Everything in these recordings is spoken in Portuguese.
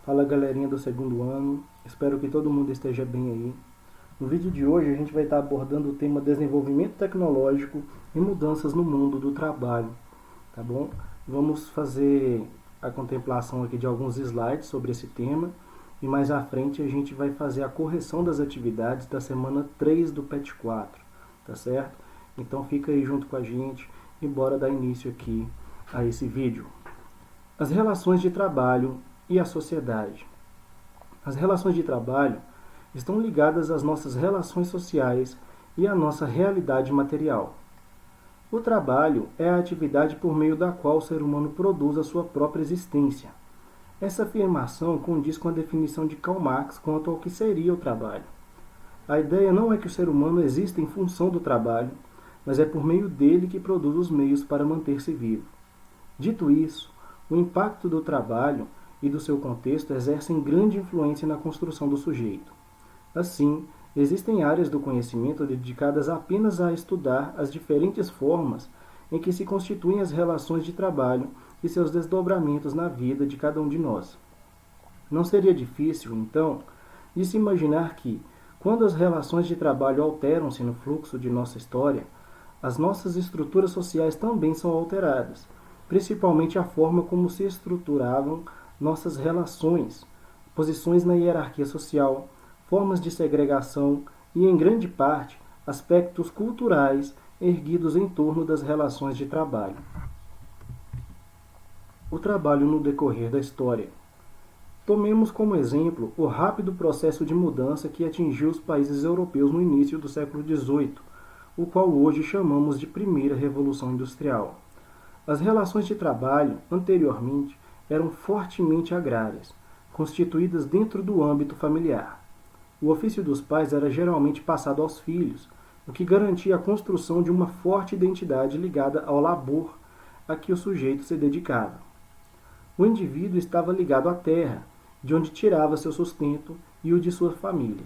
Fala galerinha do segundo ano, espero que todo mundo esteja bem aí. No vídeo de hoje a gente vai estar abordando o tema desenvolvimento tecnológico e mudanças no mundo do trabalho, tá bom? Vamos fazer a contemplação aqui de alguns slides sobre esse tema e mais à frente a gente vai fazer a correção das atividades da semana 3 do PET 4, tá certo? Então fica aí junto com a gente e bora dar início aqui a esse vídeo. As relações de trabalho e a sociedade. As relações de trabalho estão ligadas às nossas relações sociais e à nossa realidade material. O trabalho é a atividade por meio da qual o ser humano produz a sua própria existência. Essa afirmação condiz com a definição de Karl Marx quanto ao que seria o trabalho. A ideia não é que o ser humano exista em função do trabalho, mas é por meio dele que produz os meios para manter-se vivo. Dito isso, o impacto do trabalho e do seu contexto exercem grande influência na construção do sujeito. Assim, existem áreas do conhecimento dedicadas apenas a estudar as diferentes formas em que se constituem as relações de trabalho e seus desdobramentos na vida de cada um de nós. Não seria difícil, então, de se imaginar que, quando as relações de trabalho alteram-se no fluxo de nossa história, as nossas estruturas sociais também são alteradas, principalmente a forma como se estruturavam nossas relações, posições na hierarquia social, formas de segregação e, em grande parte, aspectos culturais erguidos em torno das relações de trabalho. O trabalho no decorrer da história. Tomemos como exemplo o rápido processo de mudança que atingiu os países europeus no início do século XVIII, o qual hoje chamamos de Primeira Revolução Industrial. As relações de trabalho, anteriormente, eram fortemente agrárias, constituídas dentro do âmbito familiar. O ofício dos pais era geralmente passado aos filhos, o que garantia a construção de uma forte identidade ligada ao labor a que o sujeito se dedicava. O indivíduo estava ligado à terra, de onde tirava seu sustento e o de sua família.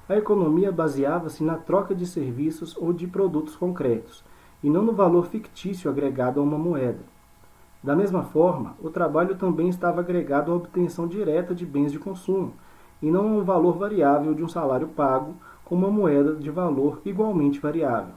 A economia baseava-se na troca de serviços ou de produtos concretos, e não no valor fictício agregado a uma moeda. Da mesma forma, o trabalho também estava agregado à obtenção direta de bens de consumo, e não a um valor variável de um salário pago com uma moeda de valor igualmente variável.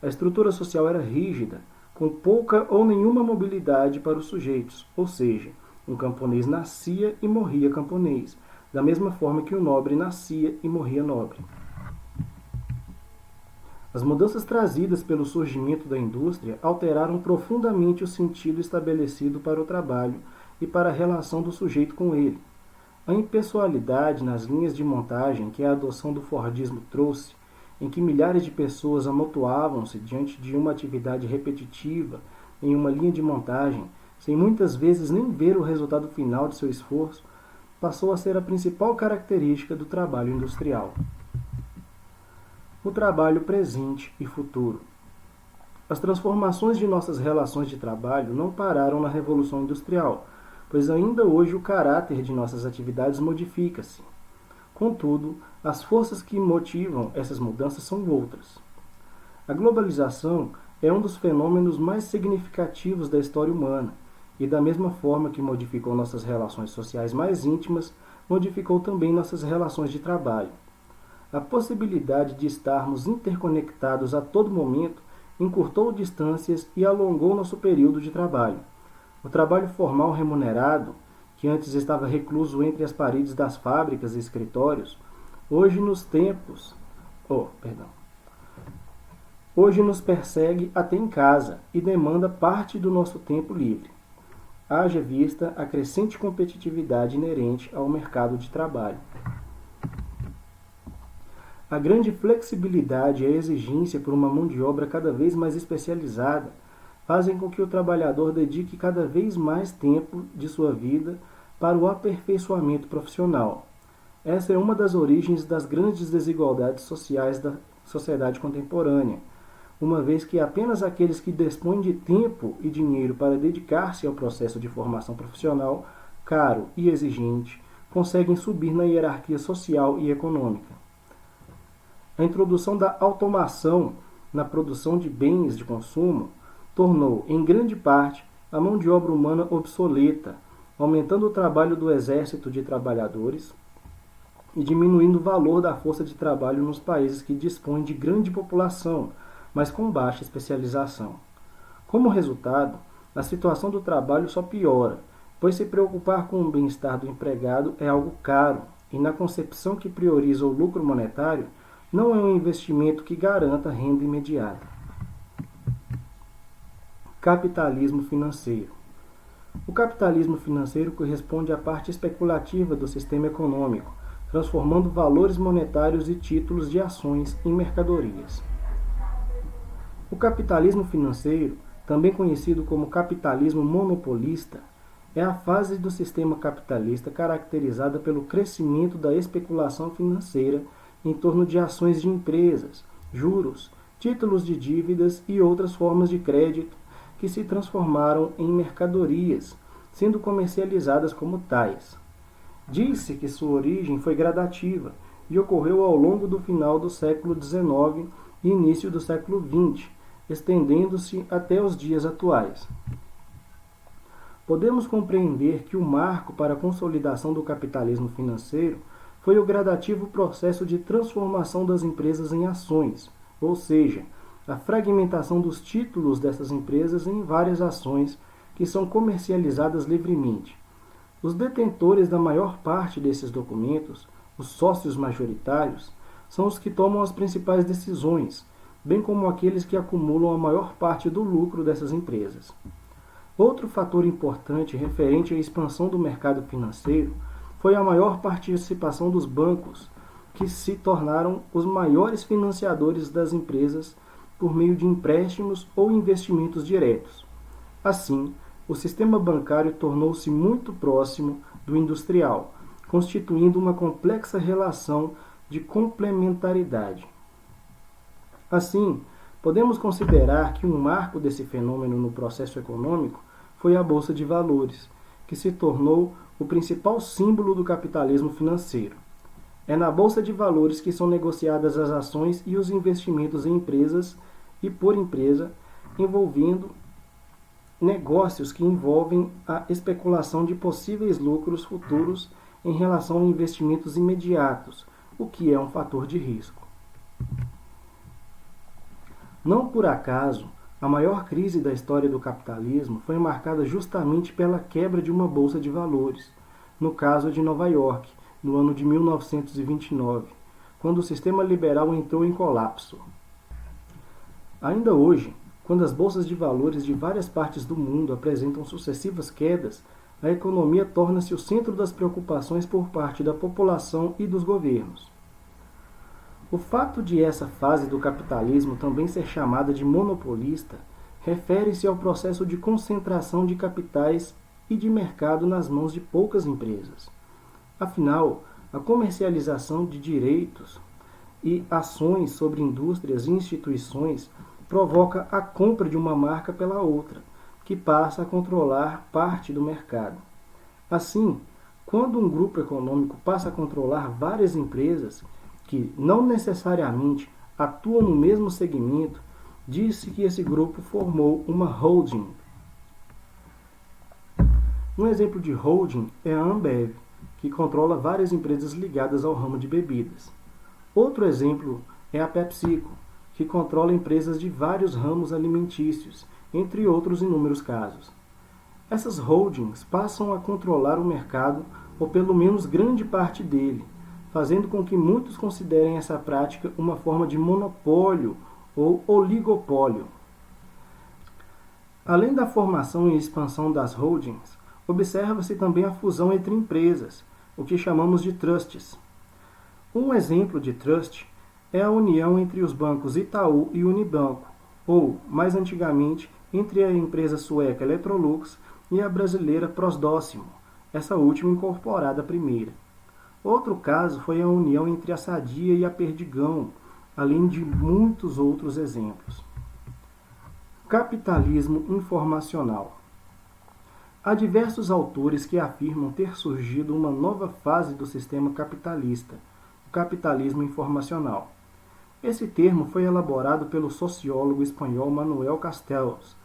A estrutura social era rígida, com pouca ou nenhuma mobilidade para os sujeitos, ou seja, um camponês nascia e morria camponês, da mesma forma que o nobre nascia e morria nobre. As mudanças trazidas pelo surgimento da indústria alteraram profundamente o sentido estabelecido para o trabalho e para a relação do sujeito com ele. A impessoalidade nas linhas de montagem que a adoção do Fordismo trouxe, em que milhares de pessoas amontoavam-se diante de uma atividade repetitiva em uma linha de montagem, sem muitas vezes nem ver o resultado final de seu esforço, passou a ser a principal característica do trabalho industrial. O trabalho presente e futuro. As transformações de nossas relações de trabalho não pararam na Revolução Industrial, pois ainda hoje o caráter de nossas atividades modifica-se. Contudo, as forças que motivam essas mudanças são outras. A globalização é um dos fenômenos mais significativos da história humana, e da mesma forma que modificou nossas relações sociais mais íntimas, modificou também nossas relações de trabalho. A possibilidade de estarmos interconectados a todo momento encurtou distâncias e alongou nosso período de trabalho. O trabalho formal remunerado, que antes estava recluso entre as paredes das fábricas e escritórios, hoje nos persegue até em casa e demanda parte do nosso tempo livre. Haja vista a crescente competitividade inerente ao mercado de trabalho. A grande flexibilidade e a exigência por uma mão de obra cada vez mais especializada fazem com que o trabalhador dedique cada vez mais tempo de sua vida para o aperfeiçoamento profissional. Essa é uma das origens das grandes desigualdades sociais da sociedade contemporânea, uma vez que apenas aqueles que dispõem de tempo e dinheiro para dedicar-se ao processo de formação profissional, caro e exigente, conseguem subir na hierarquia social e econômica. A introdução da automação na produção de bens de consumo tornou, em grande parte, a mão de obra humana obsoleta, aumentando o trabalho do exército de trabalhadores e diminuindo o valor da força de trabalho nos países que dispõem de grande população, mas com baixa especialização. Como resultado, a situação do trabalho só piora, pois se preocupar com o bem-estar do empregado é algo caro, e na concepção que prioriza o lucro monetário, não é um investimento que garanta renda imediata. Capitalismo financeiro. O capitalismo financeiro corresponde à parte especulativa do sistema econômico, transformando valores monetários e títulos de ações em mercadorias. O capitalismo financeiro, também conhecido como capitalismo monopolista, é a fase do sistema capitalista caracterizada pelo crescimento da especulação financeira em torno de ações de empresas, juros, títulos de dívidas e outras formas de crédito que se transformaram em mercadorias, sendo comercializadas como tais. Diz-se que sua origem foi gradativa e ocorreu ao longo do final do século XIX e início do século XX, estendendo-se até os dias atuais. Podemos compreender que o marco para a consolidação do capitalismo financeiro foi o gradativo processo de transformação das empresas em ações, ou seja, a fragmentação dos títulos dessas empresas em várias ações que são comercializadas livremente. Os detentores da maior parte desses documentos, os sócios majoritários, são os que tomam as principais decisões, bem como aqueles que acumulam a maior parte do lucro dessas empresas. Outro fator importante referente à expansão do mercado financeiro foi a maior participação dos bancos, que se tornaram os maiores financiadores das empresas por meio de empréstimos ou investimentos diretos. Assim, o sistema bancário tornou-se muito próximo do industrial, constituindo uma complexa relação de complementaridade. Assim, podemos considerar que um marco desse fenômeno no processo econômico foi a Bolsa de Valores, que se tornou o principal símbolo do capitalismo financeiro. É na Bolsa de Valores que são negociadas as ações e os investimentos em empresas e por empresa, envolvendo negócios que envolvem a especulação de possíveis lucros futuros em relação a investimentos imediatos, o que é um fator de risco. Não por acaso, a maior crise da história do capitalismo foi marcada justamente pela quebra de uma bolsa de valores, no caso de Nova York, no ano de 1929, quando o sistema liberal entrou em colapso. Ainda hoje, quando as bolsas de valores de várias partes do mundo apresentam sucessivas quedas, a economia torna-se o centro das preocupações por parte da população e dos governos. O fato de essa fase do capitalismo também ser chamada de monopolista refere-se ao processo de concentração de capitais e de mercado nas mãos de poucas empresas. Afinal, a comercialização de direitos e ações sobre indústrias e instituições provoca a compra de uma marca pela outra, que passa a controlar parte do mercado. Assim, quando um grupo econômico passa a controlar várias empresas que não necessariamente atuam no mesmo segmento, diz-se que esse grupo formou uma holding. Um exemplo de holding é a Ambev, que controla várias empresas ligadas ao ramo de bebidas. Outro exemplo é a PepsiCo, que controla empresas de vários ramos alimentícios, entre outros inúmeros casos. Essas holdings passam a controlar o mercado, ou pelo menos grande parte dele, fazendo com que muitos considerem essa prática uma forma de monopólio ou oligopólio. Além da formação e expansão das holdings, observa-se também a fusão entre empresas, o que chamamos de trusts. Um exemplo de trust é a união entre os bancos Itaú e Unibanco, ou, mais antigamente, entre a empresa sueca Electrolux e a brasileira Prosdóximo, essa última incorporada primeira. Outro caso foi a união entre a Sadia e a Perdigão, além de muitos outros exemplos. Capitalismo informacional. Há diversos autores que afirmam ter surgido uma nova fase do sistema capitalista, o capitalismo informacional. Esse termo foi elaborado pelo sociólogo espanhol Manuel Castells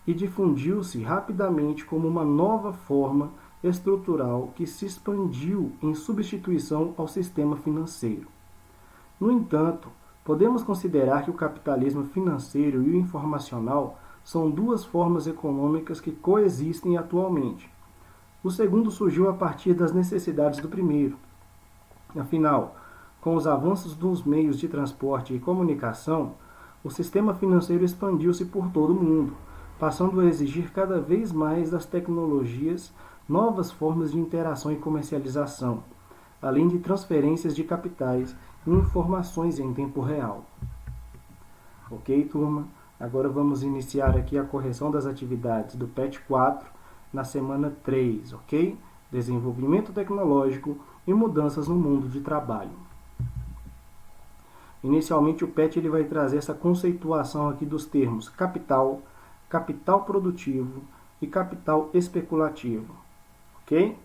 e difundiu-se rapidamente como uma nova forma estrutural que se expandiu em substituição ao sistema financeiro. No entanto, podemos considerar que o capitalismo financeiro e o informacional são duas formas econômicas que coexistem atualmente. O segundo surgiu a partir das necessidades do primeiro. Afinal, com os avanços dos meios de transporte e comunicação, o sistema financeiro expandiu-se por todo o mundo, passando a exigir cada vez mais das tecnologias novas formas de interação e comercialização, além de transferências de capitais e informações em tempo real. Ok, turma? Agora vamos iniciar aqui a correção das atividades do PET 4 na semana 3, ok? Desenvolvimento tecnológico e mudanças no mundo de trabalho. Inicialmente o PET ele vai trazer essa conceituação aqui dos termos capital, capital produtivo e capital especulativo. Ok?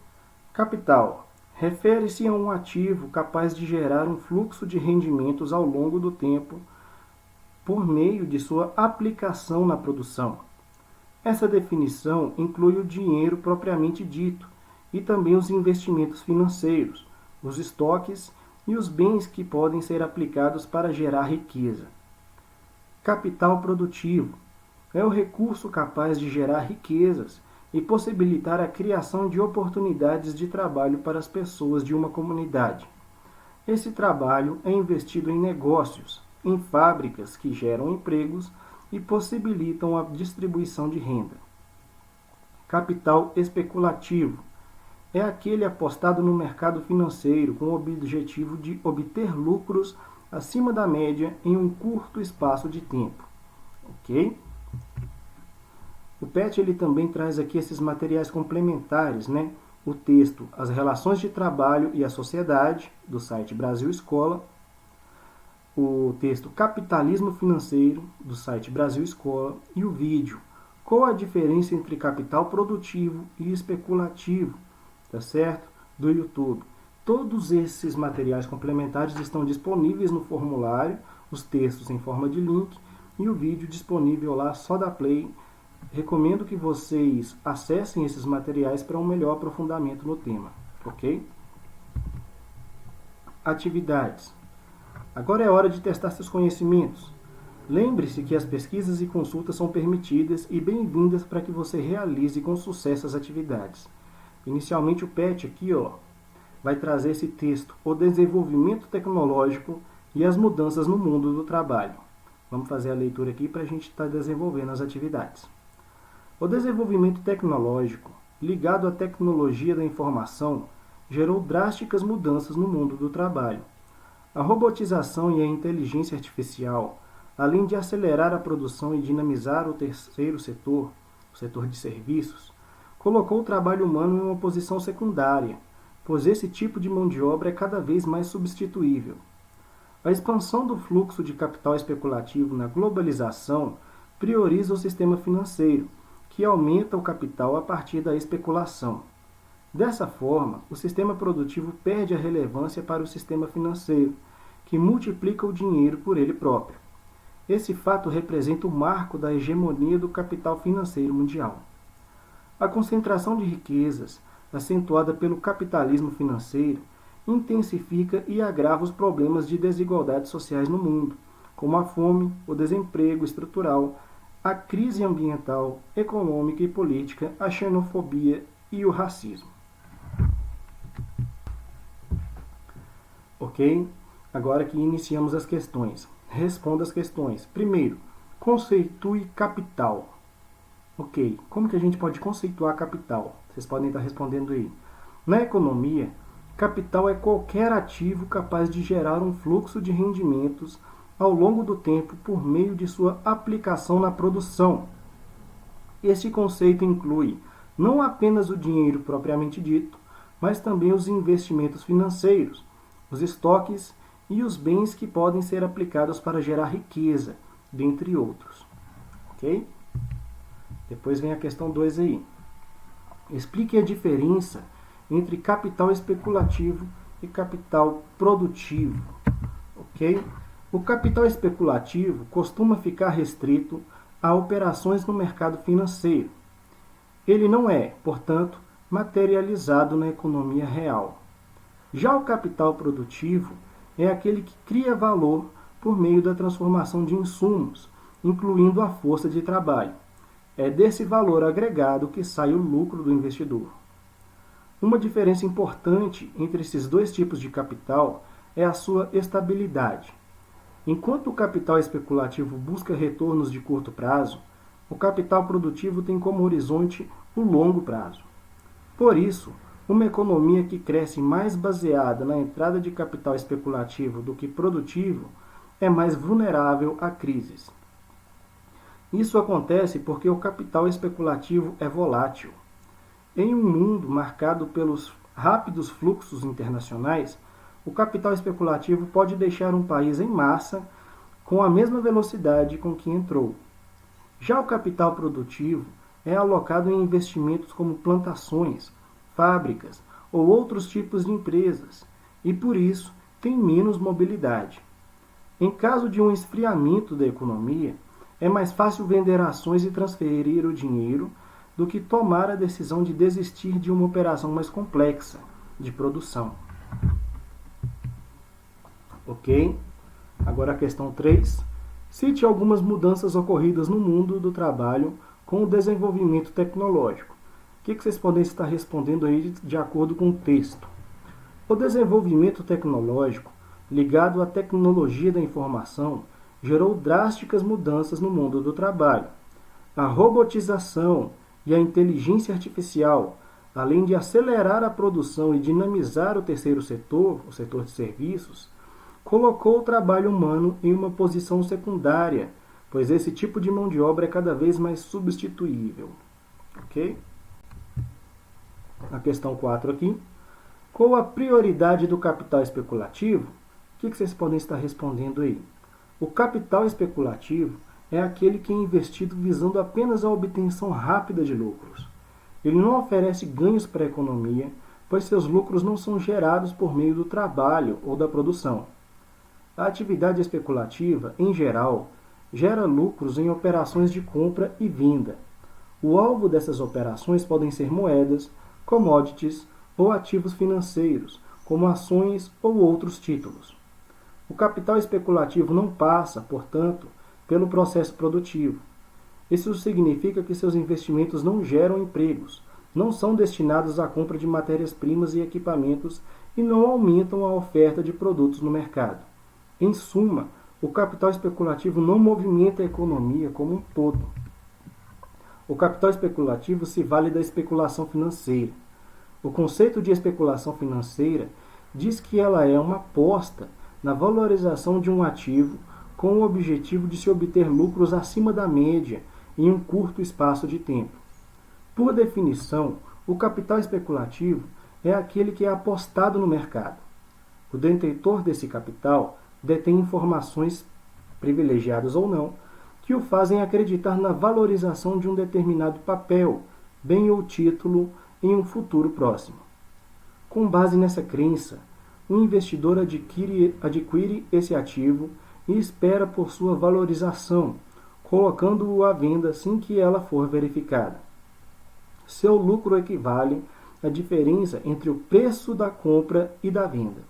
Capital refere-se a um ativo capaz de gerar um fluxo de rendimentos ao longo do tempo por meio de sua aplicação na produção. Essa definição inclui o dinheiro propriamente dito e também os investimentos financeiros, os estoques e os bens que podem ser aplicados para gerar riqueza. Capital produtivo é o recurso capaz de gerar riquezas e possibilitar a criação de oportunidades de trabalho para as pessoas de uma comunidade. Esse trabalho é investido em negócios, em fábricas que geram empregos e possibilitam a distribuição de renda. Capital especulativo é aquele apostado no mercado financeiro com o objetivo de obter lucros acima da média em um curto espaço de tempo. Ok? O PET ele também traz aqui esses materiais complementares, né? O texto As Relações de Trabalho e a Sociedade, do site Brasil Escola. O texto Capitalismo Financeiro, do site Brasil Escola. E o vídeo Qual a diferença entre capital produtivo e especulativo? Tá certo? Do YouTube. Todos esses materiais complementares estão disponíveis no formulário, os textos em forma de link e o vídeo disponível lá, só dá play. Recomendo que vocês acessem esses materiais para um melhor aprofundamento no tema, ok? Atividades. Agora é hora de testar seus conhecimentos. Lembre-se que as pesquisas e consultas são permitidas e bem-vindas para que você realize com sucesso as atividades. Inicialmente o PET aqui, vai trazer esse texto, o desenvolvimento tecnológico e as mudanças no mundo do trabalho. Vamos fazer a leitura aqui para a gente estar desenvolvendo as atividades. O desenvolvimento tecnológico, ligado à tecnologia da informação, gerou drásticas mudanças no mundo do trabalho. A robotização e a inteligência artificial, além de acelerar a produção e dinamizar o terceiro setor, o setor de serviços, colocou o trabalho humano em uma posição secundária, pois esse tipo de mão de obra é cada vez mais substituível. A expansão do fluxo de capital especulativo na globalização prioriza o sistema financeiro, que aumenta o capital a partir da especulação. Dessa forma, o sistema produtivo perde a relevância para o sistema financeiro, que multiplica o dinheiro por ele próprio. Esse fato representa o marco da hegemonia do capital financeiro mundial. A concentração de riquezas, acentuada pelo capitalismo financeiro, intensifica e agrava os problemas de desigualdades sociais no mundo, como a fome, o desemprego estrutural, a crise ambiental, econômica e política, a xenofobia e o racismo. Ok? Agora que iniciamos as questões. Responda as questões. Primeiro, conceitue capital. Ok, como que a gente pode conceituar capital? Vocês podem estar respondendo aí. Na economia, capital é qualquer ativo capaz de gerar um fluxo de rendimentos ao longo do tempo por meio de sua aplicação na produção. Este conceito inclui não apenas o dinheiro propriamente dito, mas também os investimentos financeiros, os estoques e os bens que podem ser aplicados para gerar riqueza, dentre outros. Ok? Depois vem a questão 2 aí. Explique a diferença entre capital especulativo e capital produtivo. Ok? O capital especulativo costuma ficar restrito a operações no mercado financeiro. Ele não é, portanto, materializado na economia real. Já o capital produtivo é aquele que cria valor por meio da transformação de insumos, incluindo a força de trabalho. É desse valor agregado que sai o lucro do investidor. Uma diferença importante entre esses dois tipos de capital é a sua estabilidade. Enquanto o capital especulativo busca retornos de curto prazo, o capital produtivo tem como horizonte o longo prazo. Por isso, uma economia que cresce mais baseada na entrada de capital especulativo do que produtivo é mais vulnerável a crises. Isso acontece porque o capital especulativo é volátil. Em um mundo marcado pelos rápidos fluxos internacionais, o capital especulativo pode deixar um país em massa com a mesma velocidade com que entrou. Já o capital produtivo é alocado em investimentos como plantações, fábricas ou outros tipos de empresas e, por isso, tem menos mobilidade. Em caso de um esfriamento da economia, é mais fácil vender ações e transferir o dinheiro do que tomar a decisão de desistir de uma operação mais complexa de produção. Ok? Agora a questão 3. Cite algumas mudanças ocorridas no mundo do trabalho com o desenvolvimento tecnológico. O que vocês podem estar respondendo aí de acordo com o texto? O desenvolvimento tecnológico, ligado à tecnologia da informação, gerou drásticas mudanças no mundo do trabalho. A robotização e a inteligência artificial, além de acelerar a produção e dinamizar o terceiro setor, o setor de serviços, colocou o trabalho humano em uma posição secundária, pois esse tipo de mão de obra é cada vez mais substituível. Ok? A questão 4 aqui. Qual a prioridade do capital especulativo? O que vocês podem estar respondendo aí? O capital especulativo é aquele que é investido visando apenas a obtenção rápida de lucros. Ele não oferece ganhos para a economia, pois seus lucros não são gerados por meio do trabalho ou da produção. A atividade especulativa, em geral, gera lucros em operações de compra e venda. O alvo dessas operações podem ser moedas, commodities ou ativos financeiros, como ações ou outros títulos. O capital especulativo não passa, portanto, pelo processo produtivo. Isso significa que seus investimentos não geram empregos, não são destinados à compra de matérias-primas e equipamentos e não aumentam a oferta de produtos no mercado. Em suma, o capital especulativo não movimenta a economia como um todo. O capital especulativo se vale da especulação financeira. O conceito de especulação financeira diz que ela é uma aposta na valorização de um ativo com o objetivo de se obter lucros acima da média em um curto espaço de tempo. Por definição, o capital especulativo é aquele que é apostado no mercado. O detentor desse capital detém informações, privilegiadas ou não, que o fazem acreditar na valorização de um determinado papel, bem ou título, em um futuro próximo. Com base nessa crença, o investidor adquire esse ativo e espera por sua valorização, colocando-o à venda assim que ela for verificada. Seu lucro equivale à diferença entre o preço da compra e da venda.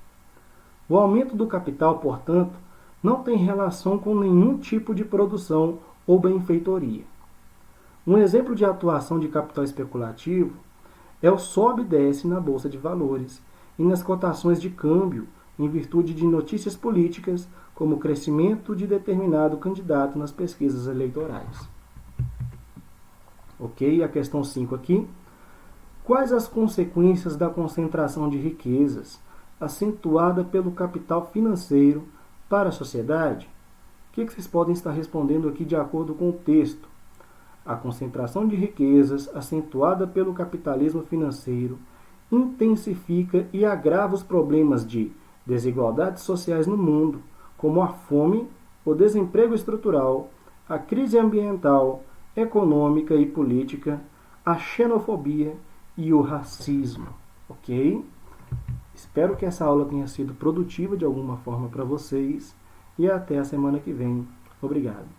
O aumento do capital, portanto, não tem relação com nenhum tipo de produção ou benfeitoria. Um exemplo de atuação de capital especulativo é o sobe e desce na bolsa de valores e nas cotações de câmbio em virtude de notícias políticas, como o crescimento de determinado candidato nas pesquisas eleitorais. Ok? A questão 5 aqui. Quais as consequências da concentração de riquezas acentuada pelo capital financeiro para a sociedade? O que vocês podem estar respondendo aqui de acordo com o texto? A concentração de riquezas acentuada pelo capitalismo financeiro intensifica e agrava os problemas de desigualdades sociais no mundo, como a fome, o desemprego estrutural, a crise ambiental, econômica e política, a xenofobia e o racismo. Ok? Espero que essa aula tenha sido produtiva de alguma forma para vocês e até a semana que vem. Obrigado.